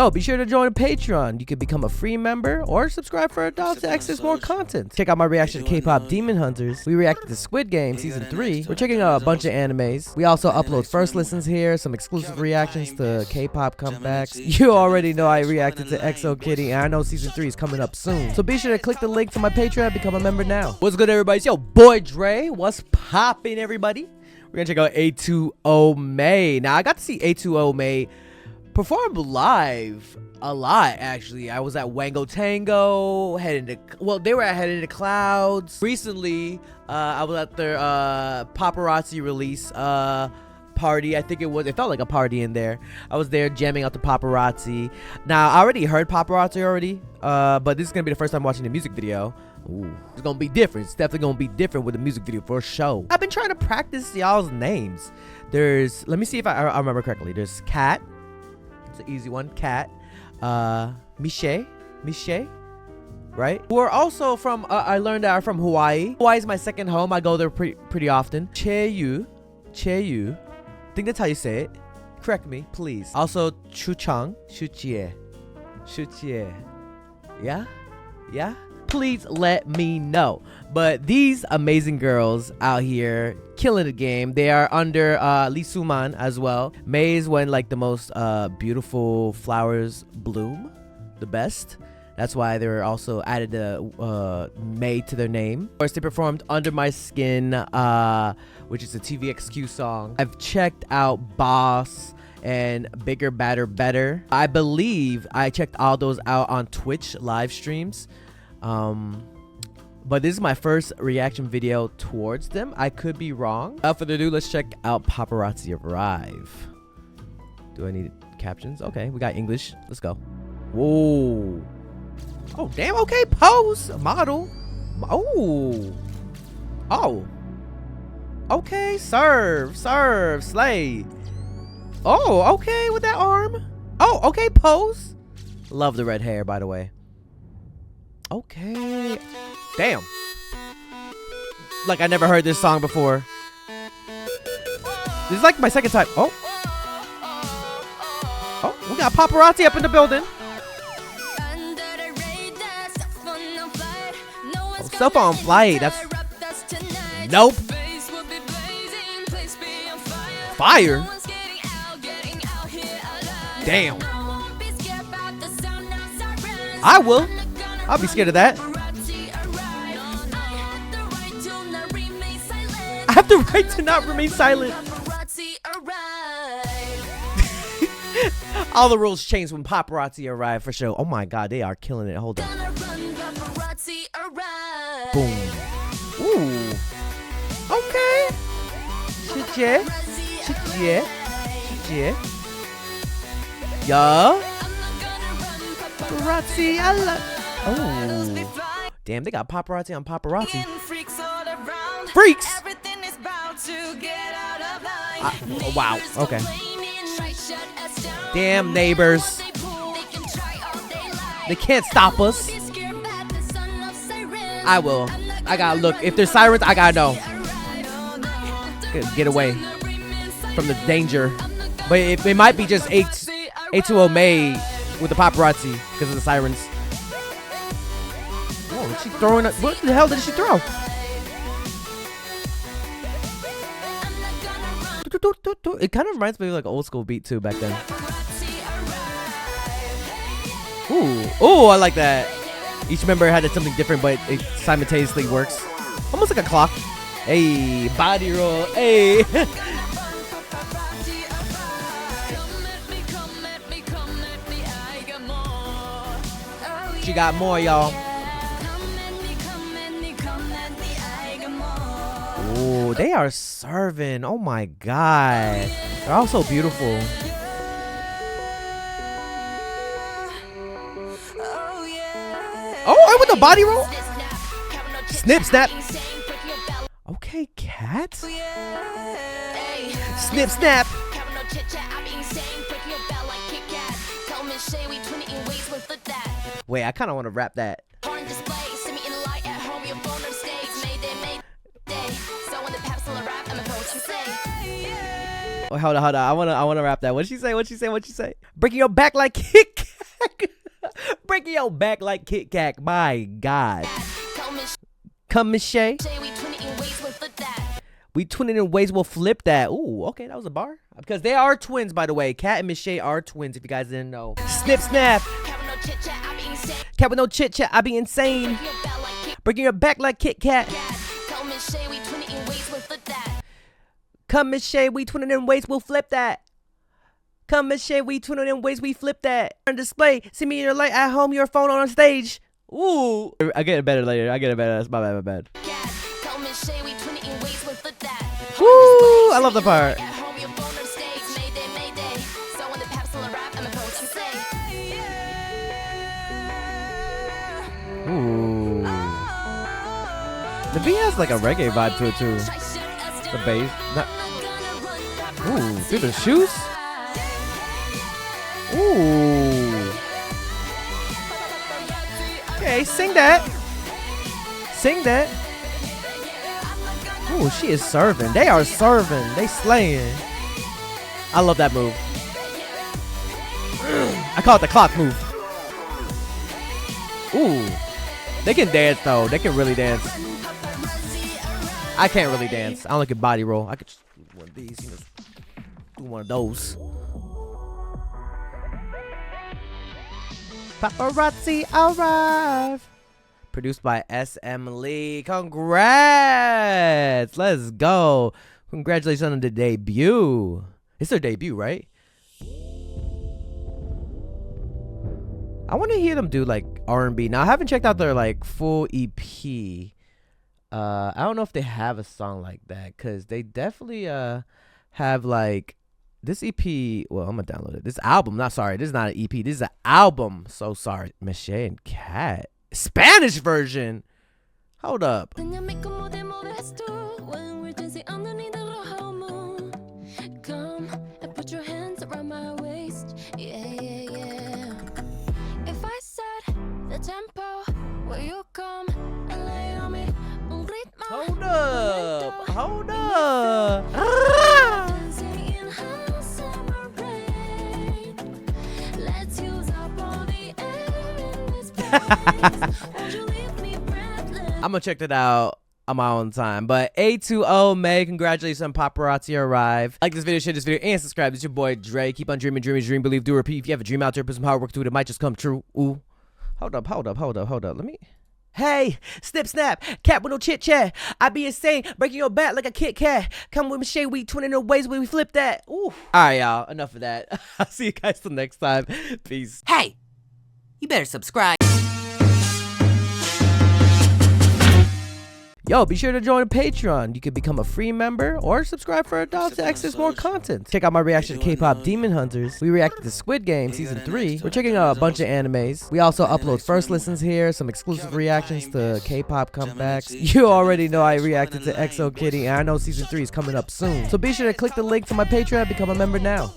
Yo, be sure to join Patreon. You can become a free member or subscribe for $1 to access more content. Check out my reaction to K-pop Demon Hunters. We reacted to Squid Game Season 3. We're checking out a bunch of animes. We also upload first listens here, some exclusive reactions to K-pop comebacks. You already know I reacted to EXO Kitty, and I know Season 3 is coming up soon. So be sure to click the link to my Patreon and become a member now. What's good, everybody? It's your boy Dre. What's poppin', everybody? We're gonna check out A2O May. Now, I got to see A2O May perform live a lot, actually. I was at Wango Tango, they were at Head in the Clouds. Recently, I was at their Paparazzi release party. I think it felt like a party in there. I was there jamming out the Paparazzi. Now, I already heard Paparazzi already, but this is gonna be the first time watching the music video. Ooh, it's gonna be different. It's definitely gonna be different with the music video for sure. I've been trying to practice y'all's names. Let me see if I remember correctly. There's Kat. It's an easy one. Kat. Miche, right? Who are also from, I learned that are from Hawaii. Hawaii is my second home. I go there pretty often. Cheyu. I think that's how you say it. Correct me, please. Also, Chuchang. Shuchie. Yeah? Please let me know. But these amazing girls out here killing the game. They are under Lee Suman as well. May is when like the most beautiful flowers bloom the best. That's why they were also added the May to their name. Of course, they performed Under My Skin, which is a TVXQ song. I've checked out Boss and Bigger, Badder, Better. I believe I checked all those out on Twitch live streams. But this is my first reaction video towards them. I could be wrong. Without further ado, let's check out Paparazzi Arrive. Do I need captions? Okay, we got English. Let's go. Whoa. Oh, damn. Okay, pose. Model. Oh. Okay, serve. Slay. Oh, okay, with that arm. Oh, okay, pose. Love the red hair, by the way. Okay. Damn. Like I never heard this song before. This is like my second time. Oh, we got Paparazzi up in the building. Oh, cell phone flight. That's nope. Fire. Damn. I will. I'll be scared of that. I have the right to not remain silent. All the rules changed when Paparazzi arrived for sure. Oh my god, they are killing it. Hold on. Boom. Ooh. Okay. Shit. Yeah. Paparazzi, I love. Oh, damn! They got paparazzi on paparazzi. Freaks. Oh, wow. Okay. Damn neighbors. They can't stop us. I will. I gotta look. If there's sirens, I gotta know. Get away from the danger. But it might be just A2O May with the paparazzi because of the sirens. Whoa, is she throwing it? What the hell did she throw? It kind of reminds me of like an old school beat too back then. Ooh, I like that. Each member had something different, but it simultaneously works. Almost like a clock. Hey, body roll. Hey. She got more, y'all. Ooh, they are serving. Oh my god. They're all so beautiful. Oh, with the body roll? Snip, snap. Okay, cat. Snip, snap. Wait, I kind of want to rap that. Oh, hold on. I wanna rap that. What'd she say? Breaking your back like kick. Breaking your back like Kit Kat. My God. Come, Miss Shay. We twin it in ways we'll flip that. Ooh, okay, that was a bar. Because they are twins, by the way. Kat and Miss Shay are twins, if you guys didn't know. Snip, snap. Cat with no chit chat, I be insane. Breaking your back like Kit Kat. Come, Miss Shay, we twin it in ways we'll flip that. Come, Miss Shay, we twin it in ways we'll flip that. Come, Miss Shay, we twin it in ways we flip that. On display, see me in your light at home, your phone on stage. Ooh. I get it better later. I get it better. That's my bad, my bad. Woo! I love the part. Ooh. The beat has like a reggae vibe to it too. The bass. Ooh, dude, the shoes? Ooh. Okay, sing that. Sing that. Ooh, she is serving. They are serving. They slaying. I love that move. I call it the clock move. Ooh. They can dance though. They can really dance. I can't really dance. I don't like a body roll. I could just do one of these. You know, do one of those. Paparazzi arrive. Produced by SM Lee. Congrats. Let's go. Congratulations on the debut. It's their debut, right? I want to hear them do like R&B. Now I haven't checked out their like full EP. I don't know if they have a song like that, because they definitely have like this EP. Well, I'm gonna download it. This album. Not sorry. This is not an EP. This is an album. So sorry. Miss Shay and Kat. Spanish version. Hold up. Hold up. Hold up. I'm gonna check that out on my own time. But A2O, May, congratulations on Paparazzi Arrive. Like this video, share this video, and subscribe. It's your boy Dre. Keep on dreaming, dream, believe, do, repeat. If you have a dream out there, put some hard work to it, it might just come true. Ooh. Hold up. Let me. Hey, snip, snap, cat with no chit chat. I be insane, breaking your back like a Kit Kat. Come with me, Shay, we twin in the ways when we flip that. Ooh. All right, y'all. Enough of that. I'll see you guys till next time. Peace. Hey, you better subscribe. Yo, be sure to join Patreon. You can become a free member or subscribe for $1 to access more content. Check out my reaction to K-pop Demon Hunters. We reacted to Squid Game Season 3. We're checking out a bunch of animes. We also upload first listens here, some exclusive reactions to K-pop comebacks. You already know I reacted to EXO Kitty, and I know Season 3 is coming up soon. So be sure to click the link to my Patreon and become a member now.